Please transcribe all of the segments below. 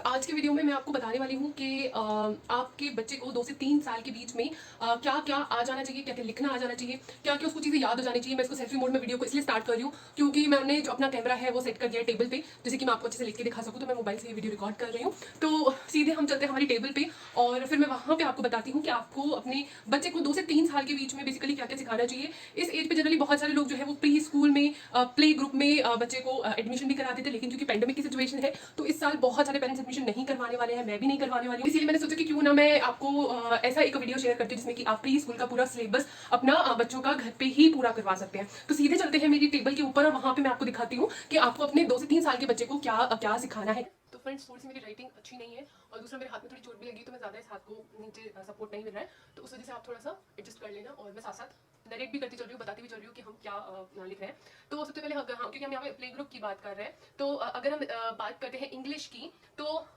आज के वीडियो में मैं आपको बताने वाली हूँ कि आपके बच्चे को 2 से 3 साल के बीच में क्या क्या आ जाना चाहिए, क्या क्या लिखना आ जाना चाहिए, क्या क्या उसको चीज़ें याद हो जानी चाहिए। मैं इसको सेल्फी मोड में वीडियो को इसलिए स्टार्ट कर रही हूँ क्योंकि मैंने जो अपना कैमरा है वो सेट कर दिया है टेबल पे, जैसे कि मैं आपको अच्छे से लिख के दिखा सकूँ। तो मैं मोबाइल से ये वीडियो रिकॉर्ड कर रही हूँ। तो सीधे हम चलते हैं हमारी टेबल पे और फिर मैं वहाँ पे आपको बताती हूँ कि आपको अपने बच्चे को 2 से 3 साल के बीच में बेसिकली क्या क्या सिखाना चाहिए। इस एज पे जनरली बहुत सारे लोग जो है वो प्री स्कूल में प्ले ग्रुप में बच्चे को एडमिशन भी करा देते, लेकिन क्योंकि पेंडेमिक की सिचुएशन है तो इस साल बहुत सारे पेरेंट्स एडमिशन नहीं करवाने वाले हैं, मैं भी नहीं करवाने वाली हूँ। इसीलिए मैंने सोचा कि क्यों ना मैं आपको ऐसा एक वीडियो शेयर करती हूँ जिसमें कि आप प्री स्कूल का पूरा सिलेबस अपना बच्चों का घर पे ही पूरा करवा सकते हैं। तो सीधे चलते हैं मेरी टेबल के ऊपर और वहां पे मैं आपको दिखाती हूँ कि आपको अपने 2 से 3 साल के बच्चे को क्या क्या सिखाना है। तो फ्रेंड्स, थोड़ी सी मेरी राइटिंग अच्छी नहीं है और दूसरा मेरे हाथ में थोड़ी चोट भी लगी, तो मैं ज्यादा इस हाथ को नीचे सपोर्ट नहीं मिल रहा है, तो उस वजह से आप थोड़ा सा एडजस्ट कर लेना। और मैं साथ साथ नरेट भी करती चल रही हूँ, बताती भी चल रही हूँ कि हम क्या लिख रहे हैं। तो सबसे पहले क्योंकि हम यहाँ पे प्ले ग्रुप की बात कर रहे हैं, तो अगर हम बात करते हैं इंग्लिश की, तो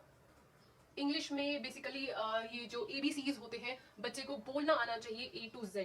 इंग्लिश में बेसिकली ये जो ABCs होते हैं बच्चे को बोलना आना चाहिए A to Z।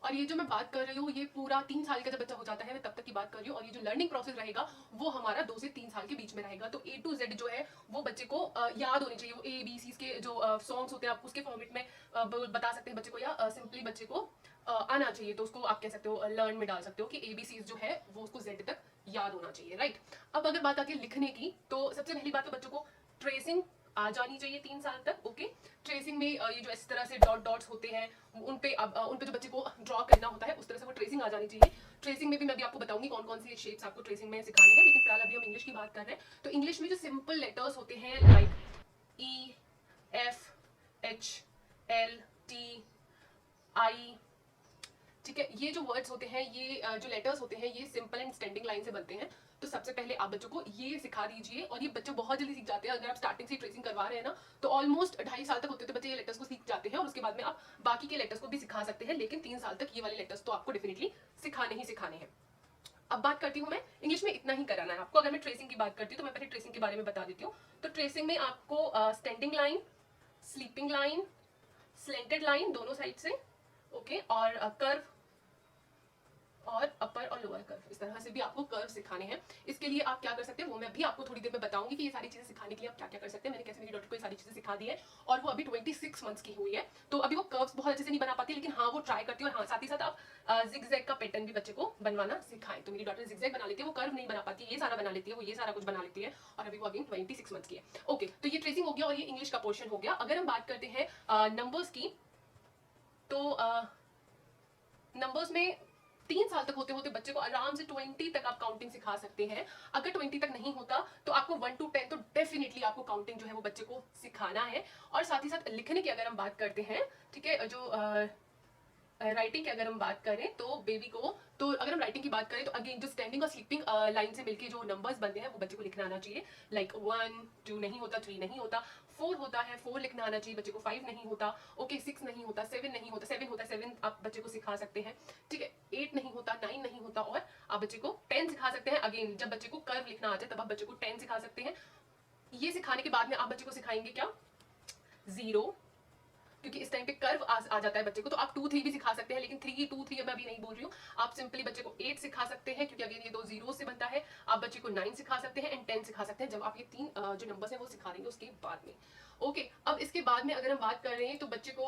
और ये जो मैं बात कर रही हूँ ये पूरा 3 साल का जब बच्चा हो जाता है मैं तब तक की बात कर रही हूँ। और ये जो लर्निंग प्रोसेस रहेगा वो हमारा 2 से 3 साल के बीच में रहेगा। तो A to Z जो है वो बच्चे को याद होनी चाहिए। वो ABCs के जो सॉन्ग्स होते हैं आप उसके फॉर्मेट में बता सकते हैं बच्चे को, या सिंपली बच्चे को आना चाहिए, तो उसको आप कह सकते हो लर्न में डाल सकते हो कि ABCs जो है वो उसको Z तक याद होना चाहिए, राइट। अब अगर बात आती है लिखने की, तो सबसे पहली बात तो बच्चों को ट्रेसिंग आ जानी चाहिए 3 साल तक। ओके, ट्रेसिंग में ये जो इस तरह से डॉट डॉट्स होते हैं उन पे जो बच्चे को ड्रॉ करना होता है उस तरह से वो ट्रेसिंग आ जानी चाहिए। ट्रेसिंग में भी मैं भी आपको बताऊंगी कौन कौन सी शेप्स आपको ट्रेसिंग में सिखाने हैं, लेकिन फिलहाल अभी हम इंग्लिश की बात कर रहे हैं। तो इंग्लिश में जो सिंपल लेटर्स होते हैं लाइक EFHLTI, ठीक है, ये जो वर्ड्स होते हैं, ये जो लेटर्स होते हैं, ये सिंपल एंड स्टैंडिंग लाइन से बनते हैं। तो सबसे पहले आप बच्चों को ये सिखा दीजिए और ये बच्चे बहुत जल्दी सीख जाते हैं। अगर आप स्टार्टिंग से ट्रेसिंग करवा रहे हैं ना, तो ऑलमोस्ट 2.5 साल तक होते हैं तो बच्चे ये लेटर्स को सीख जाते हैं और उसके बाद में आप बाकी के लेटर्स को भी सिखा सकते हैं, लेकिन 3 साल तक ये वाले लेटर्स तो आपको डेफिनेटली सिखाने ही सिखाने हैं। अब बात करती हूँ मैं इंग्लिश में इतना ही कराना है आपको। अगर मैं ट्रेसिंग की बात करती हूँ तो मैं पहले ट्रेसिंग के बारे में बता देती हूँ। तो ट्रेसिंग में आपको standing line, sleeping line, slanted line दोनों साइड से, ओके, और कर्व और अपर और लोअर कर्व, इस तरह से भी आपको कर्व सिखाने हैं। इसके लिए आप क्या कर सकते हैं वो मैं भी आपको थोड़ी देर में बताऊंगी कि ये सारी चीजें सिखाने के लिए आप क्या क्या कर सकते हैं। मैंने कैसे मेरी डॉटर को ये सारी चीजें सिखा दी है और वो अभी 26 मंथ्स की हुई है, तो अभी वो कर्व्स बहुत अच्छे से नहीं बना पाती, लेकिन हाँ वो ट्राई करती है। और हाँ, साथ ही साथ आप जिगजैग का पैटर्न भी बच्चे को बनवाना सिखाएं। तो मेरी डॉटर जिगजैग बना लेती है, वो कर्व नहीं बना पाती, ये सारा बना लेती है, वो ये सारा कुछ बना लेती है, और अभी वो अगेन 26 मंथ्स की है। ओके, तो ये ट्रेसिंग हो गया और ये इंग्लिश का पोर्शन हो गया। अगर हम बात करते हैं नंबर्स की, तो नंबर्स में 3 साल तक होते होते बच्चे को आराम से 20 तक आप काउंटिंग सिखा सकते हैं। अगर 20 तक नहीं होता तो आपको 1 to 10 तो डेफिनेटली आपको काउंटिंग जो है वो बच्चे को सिखाना है। और साथ ही साथ लिखने की अगर हम बात करते हैं, ठीक है, जो राइटिंग की अगर हम बात करें तो बेबी को, तो अगर हम राइटिंग की बात करें तो अगेन जो स्टैंडिंग और स्लीपिंग लाइन से मिलके जो नंबर्स बनते हैं वो बच्चे को लिखना आना चाहिए। लाइक 1 2 नहीं होता, 3 नहीं होता, 4 होता है, 4 लिखना आना चाहिए बच्चे को, 5 नहीं होता, ओके, 6 नहीं होता, 7 नहीं होता, 7 होता है, 7 आप बच्चे को सिखा सकते हैं, ठीक है, 8 नहीं होता, 9 नहीं होता, और आप बच्चे को 10 सिखा सकते हैं। अगेन जब बच्चे को कर्व लिखना आ जाए तब आप बच्चे को 10 सिखा सकते हैं। ये सिखाने के बाद में आप बच्चे को सिखाएंगे क्या, 0, क्योंकि इस टाइम पे कर्व आ जाता है बच्चे को, तो आप 2 3 भी सिखा सकते हैं, लेकिन 3 2 3 मैं अभी नहीं बोल रही हूँ। आप सिंपली बच्चे को 8 सिखा सकते हैं क्योंकि अगेन ये 2 जीरो से बनता है। आप बच्चे को 9 सिखा सकते हैं एंड 10 सिखा सकते हैं जब आप ये 3 जो नंबर्स हैं वो सिखा देंगे उसके बाद में। ओके, अब इसके बाद में अगर हम बात कर रहे हैं तो बच्चे को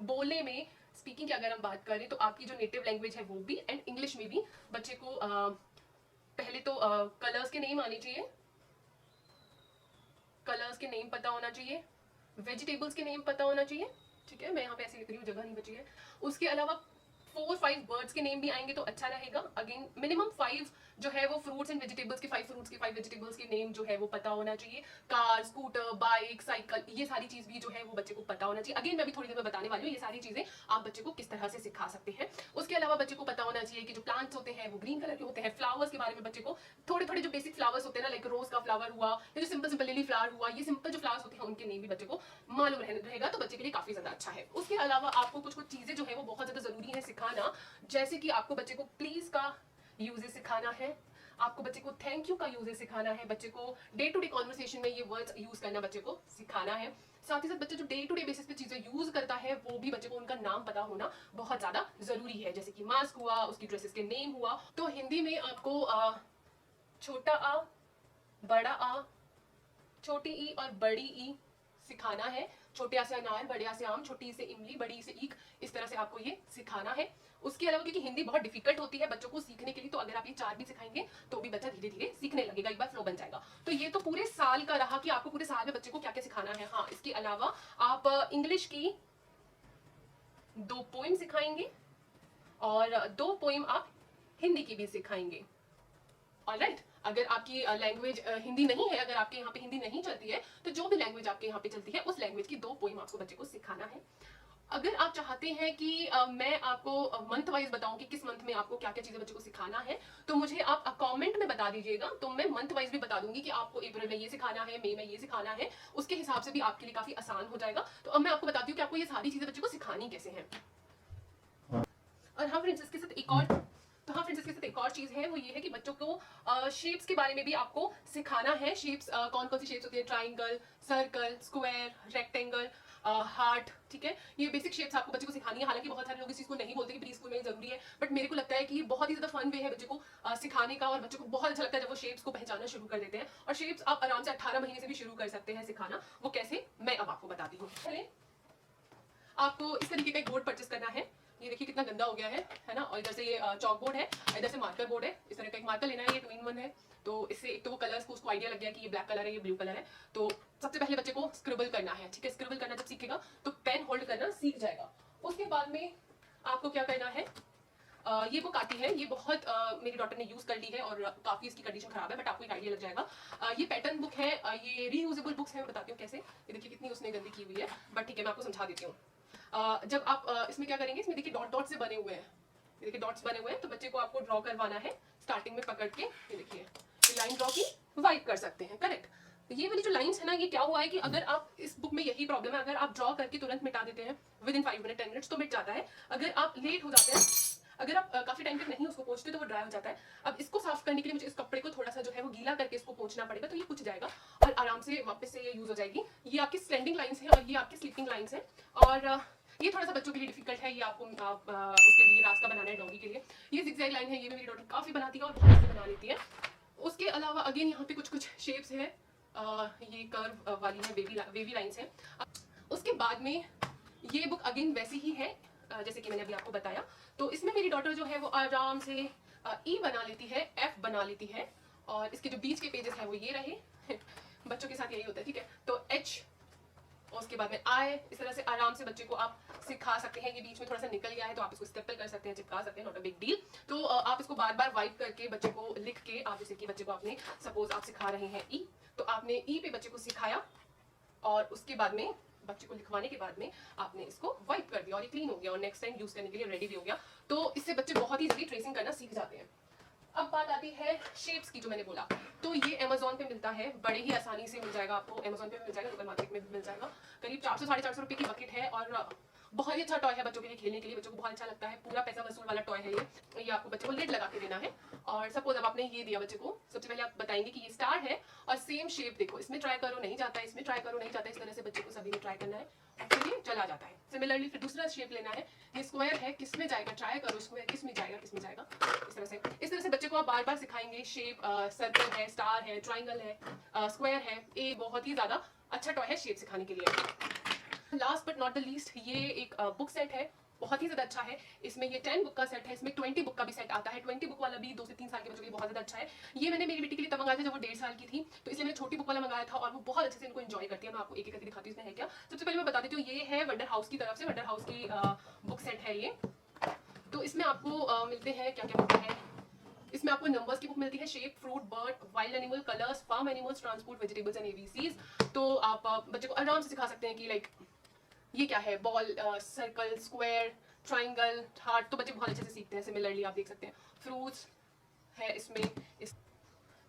बोलने में, स्पीकिंग की अगर हम बात करें तो आपकी जो नेटिव लैंग्वेज है वो भी एंड इंग्लिश में भी बच्चे को पहले तो कलर्स के नेम आने चाहिए, कलर्स के नेम पता होना चाहिए, वेजिटेबल्स के नेम पता होना चाहिए, ठीक है, मैं यहाँ पे ऐसे लिख रही हूँ, जगह नहीं बची है। उसके अलावा 4-5 बर्ड्स के नेम भी आएंगे तो अच्छा रहेगा। अगेन मिनिमम 5 जो है वो फ्रूट्स एंड वेजिटेबल्स के, 5 फ्रूट्स के 5 वेजिटेबल्स के नेम जो है वो पता होना चाहिए। कार, स्कूटर, बाइक, साइकिल, ये सारी चीज भी जो है वो बच्चे को पता होना चाहिए। अगेन मैं भी थोड़ी देर में बताने वाली हूँ ये सारी चीजें आप बच्चे को किस तरह से सिखा सकते हैं। उसके अलावा बच्चे को पता होना चाहिए कि जो प्लांट्स होते हैं वो ग्रीन कलर के होते हैं। फ्लावर्स के बारे में बच्चे को थोड़े थोड़े जो बेसिक फ्लावर्स होते हैं ना, लाइक रोज का फ्लावर हुआ या जो सिंपल सिंपल लिली फ्लावर हुआ, ये सिंपल जो फ्लावर्स होते हैं उनके नेम भी बच्चे को मालूम रहेगा, तो बच्चे के लिए काफी ज्यादा अच्छा है। उसके अलावा आपको कुछ कुछ चीजें जो है वो बहुत ज्यादा जरूरी है सिखाना, जैसे कि आपको बच्चे को प्लीज का यूजेस सिखाना है, आपको बच्चे को थैंक यू का यूजेस सिखाना है, बच्चे को डे टू डे कॉन्वर्सेशन में ये वर्ड्स यूज करना बच्चे को सिखाना है। साथ ही साथ बच्चे जो डे टू डे बेसिस पे चीजें यूज करता है वो भी बच्चे को उनका नाम पता होना बहुत ज्यादा जरूरी है, जैसे कि मास्क हुआ, उसकी ड्रेसेस के नेम हुआ। तो हिंदी में आपको छोटा आ, बड़ा आ, छोटी ई और बड़ी ई सिखाना है। छोटे आ से अनार, बड़े आ से आम, छोटी ई से इमली, बड़ी ई से ईख, इस तरह से आपको ये सिखाना है। उसके अलावा क्योंकि हिंदी बहुत डिफिकल्ट होती है बच्चों को सीखने के लिए, तो अगर आप ये 4 भी सिखाएंगे तो भी बच्चा धीरे धीरे सीखने लगेगा, एक बार फ्लो बन जाएगा। तो ये तो पूरे साल का रहा कि आपको पूरे साल में बच्चे को क्या क्या सिखाना है। हाँ, इसके अलावा आप इंग्लिश की 2 पोइम सिखाएंगे और 2 पोइम आप हिंदी की भी सिखाएंगे। ऑलराइट, अगर आपकी लैंग्वेज हिंदी नहीं है, अगर आपके यहाँ पे हिंदी नहीं चलती है, तो जो भी लैंग्वेज आपके यहाँ पे चलती है उस लैंग्वेज की 2 पोइम आपको बच्चे को सिखाना है। अगर आप चाहते हैं कि मैं आपको मंथ वाइज बताऊं कि किस मंथ में आपको क्या क्या चीजें बच्चे को सिखाना है, तो मुझे आप कमेंट में बता दीजिएगा, तो मैं मंथ वाइज भी बता दूंगी कि आपको अप्रैल में ये सिखाना है, मई में ये सिखाना है। उसके हिसाब से भी आपके लिए काफी आसान हो जाएगा। तो अब मैं आपको बताती हूँ कि आपको ये सारी चीजें बच्चे को सिखानी कैसे है। और हाँ फ्रेंड्स, इसके साथ एक और चीज है, वो ये है कि बच्चों को शेप्स के बारे में भी आपको सिखाना है। शेप्स कौन कौन सी शेप्स होती है, triangle, circle, square, rectangle, heart, ठीक है। ये बेसिक शेप्स आपको बच्चे को सिखानी है। हालांकि बहुत सारे लोग इस चीज को नहीं बोलते कि प्री स्कूल में जरूरी है, बट मेरे को लगता है कि ये बहुत ही ज्यादा फन वे है बच्चे को सिखाने का, और बच्चों को बहुत अच्छा लगता है जब वो शेप्स को पहचानना शुरू कर देते हैं। और शेप्स आप आराम से 18 महीने से भी शुरू कर सकते हैं सिखाना। वो कैसे, मैं अब आपको बताती हूँ। पहले आपको इस तरीके का एक बोर्ड परचेस करना है। ये देखिए कितना गंदा हो गया है ना। और इधर से ये चॉक बोर्ड है, इधर से मार्कर बोर्ड है। इस तरह का एक मार्कर लेना है, ये 2-in-1 है। तो इससे एक तो वो कलर्स को उसको आइडिया लग गया कि ये ब्लैक कलर है, ये ब्लू कलर है। तो सबसे पहले बच्चे को स्क्रिबल करना है, ठीक है। स्क्रिबल करना जब सीखेगा तो पेन होल्ड करना सीख जाएगा। उसके बाद में आपको क्या करना है, ये बुक आती है, ये बहुत मेरी डॉटर ने यूज कर ली है और काफी इसकी कंडीशन खराब है, बट आपको एक आइडिया लग जाएगा। ये पैटर्न बुक है, ये रीयूजेबल बुक्स है। मैं बताती हूँ कैसे। ये देखिए कितनी उसने गंदी की हुई है, बट ठीक है मैं आपको समझा देती हूँ। जब आप इसमें क्या करेंगे, इसमें देखिए डॉट डॉट से बने हुए हैं, देखिए डॉट्स बने हुए हैं। तो बच्चे को आपको ड्रॉ करवाना है स्टार्टिंग में पकड़ के। ये देखिए लाइन ड्रॉ की, वाइप कर सकते हैं, करेक्ट। तो ये वाली जो लाइंस है ना, ये क्या हुआ है कि अगर आप इस बुक में यही प्रॉब्लम है, अगर आप ड्रॉ करके तुरंत मिटा देते हैं विद इन 5 मिनट 10 मिनट्स तो मिट जाता है। अगर आप लेट हो जाते हैं, अगर आप काफी टाइम तक नहीं उसको पोंछते तो वो ड्राई हो जाता है। अब इसको साफ करने के लिए मुझे इस कपड़े को थोड़ा सा जो है वो गीला करके इसको पोंछना पड़ेगा, तो ये कुछ जाएगा और आराम से वापस से ये यूज हो जाएगी। ये आपकी स्टैंडिंग लाइंस है और ये आपकी स्लीपिंग लाइंस है। और ये थोड़ा सा बच्चों के लिए डिफिकल्ट है, ये आपको उसके लिए रास्ता बनाना है डॉगी के लिए। ये जिगजैग लाइन है, ये भी मेरी डॉटर काफी बनाती है और बहुत से बना लेती है। उसके अलावा अगेन यहाँ पे कुछ कुछ शेप्स है, ये कर्व वाली है, वेवी लाइंस है। उसके बाद में ये बुक अगेन वैसी ही है जैसे कि मैंने अभी आपको बताया। तो इसमें मेरी डॉटर जो है वो आराम से ई बना लेती है, एफ बना लेती है, और इसके जो बीच के पेजेस हैं वो ये रहे। बच्चों के साथ यही होता है, ठीक है। तो एच, और उसके बाद में आई, इस तरह से आराम से बच्चे को आप सिखा सकते हैं। ये बीच में थोड़ा सा निकल गया है तो आप इसको स्टेपल कर सकते हैं, चिपका सकते हैं, नॉट अ बिग डील। तो आप इसको बार बार वाइप करके बच्चे को लिख के, आप जैसे कि बच्चे को आपने सपोज आप सिखा रहे हैं ई, तो आपने ई पे बच्चे को सिखाया और उसके बाद में बच्चे को लिखवाने के बाद में आपने इसको वाइप कर दिया और ये क्लीन हो गया और नेक्स्ट टाइम यूज करने के लिए रेडी भी हो गया। तो इससे बच्चे बहुत ही जल्दी ट्रेसिंग करना सीख जाते हैं। अब बात आती है शेप्स की, जो मैंने बोला। तो ये अमेज़न पे मिलता है, बड़े ही आसानी से मिल जाएगा आपको। अमेज़न पे मिल जाएगा, लोकल मार्केट में भी मिल जाएगा। करीब 400-450 रुपए की बकेट है और बहुत ही अच्छा टॉय है बच्चों के लिए, खेलने के लिए बच्चों को बहुत अच्छा लगता है। पूरा पैसा वसूल वाला टॉय है ये आपको बच्चे को लिड लगा के देना है। और सपोज अब आपने ये दिया बच्चे को, सबसे पहले आप बताएंगे कि ये स्टार है और सेम शेप देखो, इसमें ट्राई करो नहीं जाता है, इसमें ट्राई करो नहीं जाता है। इस तरह से बच्चे को सभी में ट्राई करना है और फिर ये चला जाता है। सिमिलरली फिर दूसरा शेप लेना है, ये स्क्वायर है, किसमें जाएगा, ट्राई करो स्क्वायर, किसमें जाएगा, किसमें जाएगा। इस तरह से बच्चे को आप बार बार सिखाएंगे। शेप सर्कल है, स्टार है, ट्राइंगल है, स्क्वायर है। ये बहुत ही ज्यादा अच्छा टॉय है शेप सिखाने के लिए। Last but not the least, ये एक बुक सेट है, बहुत ही ज्यादा अच्छा है। इसमें ये 10 बुक का सेट है, इसमें 20 बुक का भी सेट आता है। 20 बुक वाला भी 2 से 3 साल के बच्चों के लिए बहुत ज्यादा अच्छा है। ये मैंने मेरी बेटी के लिए तब मंगाया था जब वो 1.5 साल की थी, तो इसलिए मैंने छोटी बुक वाला मंगाया था और वो बहुत अच्छे से इनको एंजॉय करती है। मैं आपको एक एक करके दिखाती हूँ इसमें है क्या। सबसे पहले मैं बता देती हूँ, ये है वंडर हाउस की तरफ से, वंडर हाउस की बुक सेट है ये। तो इसमें आपको मिलते हैं क्या क्या मिलता है। इसमें आपको नंबर्स की बुक मिलती है, shape, fruit, bird, wild animal, colours, farm animals, transport, vegetables and ABCs. तो आप बच्चे को आराम से सिखा सकते हैं कि लाइक ये क्या है, ball, circle, square, triangle, heart. तो बच्चे बहुत अच्छे से सीखते हैं। सिमिलरली आप देख सकते हैं फ्रूट्स है इसमें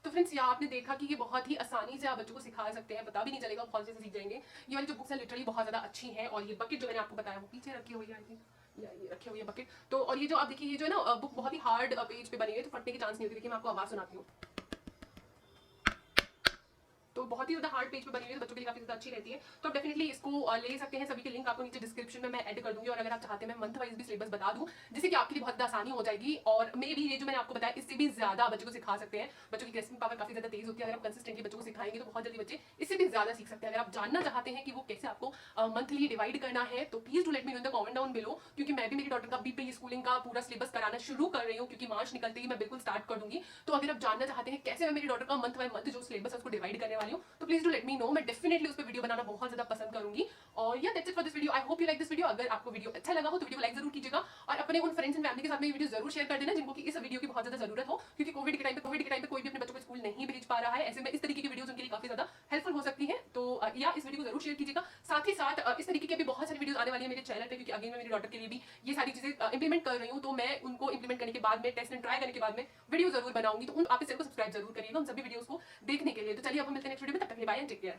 तो फ्रेंड्स यहाँ आपने देखा कि ये बहुत ही आसानी से आप बच्चों को सिखा सकते हैं, पता भी नहीं चलेगा, बहुत अच्छे से सीख जाएंगे। ये वाली जो बुक्स है लिटरली बहुत ज्यादा अच्छी है। और ये बकेट जो मैंने आपको बताया वो पीछे रखी हुई है, आई थिंक ये रखे हुई है बकेट। तो और ये जो आप देखिए, ये जो है ना बुक बहुत ही हार्ड पेज पे बनी है, तो फटने की चांस नहीं होती। देखिए मैं आपको आवाज सुनाती हूँ। तो बहुत ही ज्यादा हार्ड पेज पे बनी हुई है, बच्चों के लिए काफी ज्यादा अच्छी रहती है। तो आप डेफिनेटली इसको ले सकते हैं। सभी के लिंक आपको नीचे डिस्क्रिप्शन में मैं ऐड कर दूंगी, और अगर आप चाहते हैं मैं मंथ वाइज भी सिलेबस बता दूं, जिससे कि आपके लिए बहुत ज्यादा आसानी हो जाएगी। और मे भी ये जो मैंने आपको बताया इससे भी ज्यादा बच्चों को सिखा सकते हैं। बच्चों की ग्रेस्पिंग पावर काफी ज्यादा तेज होती है, अगर आप कंसिस्टेंटली बच्चों को सिखाएंगे तो बहुत जल्दी बच्चे इससे भी ज्यादा सीख सकते हैं। अगर आप जानना चाहते हैं कि वो कैसे आपको मंथली डिवाइड करना है, तो please do let me know in the comment down below, क्योंकि मैं भी मेरी डॉटर का भी प्री स्कूलिंग का पूरा सिलेबस कराना शुरू कर रही हूँ, क्योंकि मार्च निकलते ही मैं बिल्कुल स्टार्ट कर दूंगी। तो अगर आप जानना चाहते हैं कैसे मैं मेरी डॉटर का मंथ बाय मंथ जो सिलेबस है उसको डिवाइड करने वाली हूँ, तो please do let me know. मैं डेफिनेटली उस पर वीडियो बनाना बहुत ज्यादा पसंद करूंगी। और या that's it for this video. I hope you like this video. अगर आपको वीडियो अच्छा लगा हो तो वीडियो लाइक जरूर कीजिएगा, और अपने उन फ्रेंड्स एंड फैमिली के साथ में ये वीडियो जरूर शेयर कर देना जिनको कि इस वीडियो की बहुत ज्यादा जरूरत हो, क्योंकि कोविड के टाइम पे कोई भी अपने बच्चों को स्कूल नहीं भेज पा रहा है। ऐसे में इस तरीके की वीडियोस उनके लिए काफी ज्यादा हेल्पफुल हो सकती है। तो या इस वीडियो को जरूर शेयर कीजिएगा। साथ ही साथ इस तरीके की भी बहुत सारी वीडियोस आने वाली है मेरे चैनल पे, क्योंकि अगेन मैं मेरी डॉटर के लिए भी ये सारी चीजें इंप्लीमेंट कर रही हूँ। तो मैं उनको इंप्लीमेंट करने के बाद में, टेस्ट एंड ट्राई करने के बाद में वीडियो जरूर बनाऊंगी। तो आप इस चैनल को सब्सक्राइब जरूर करिएगा उन सभी वीडियोस को देखने के लिए। तो चलिए अब हम मिलते हैं नेक्स्ट वीडियो में, तब तक के लिए बाय एंड टेक केयर।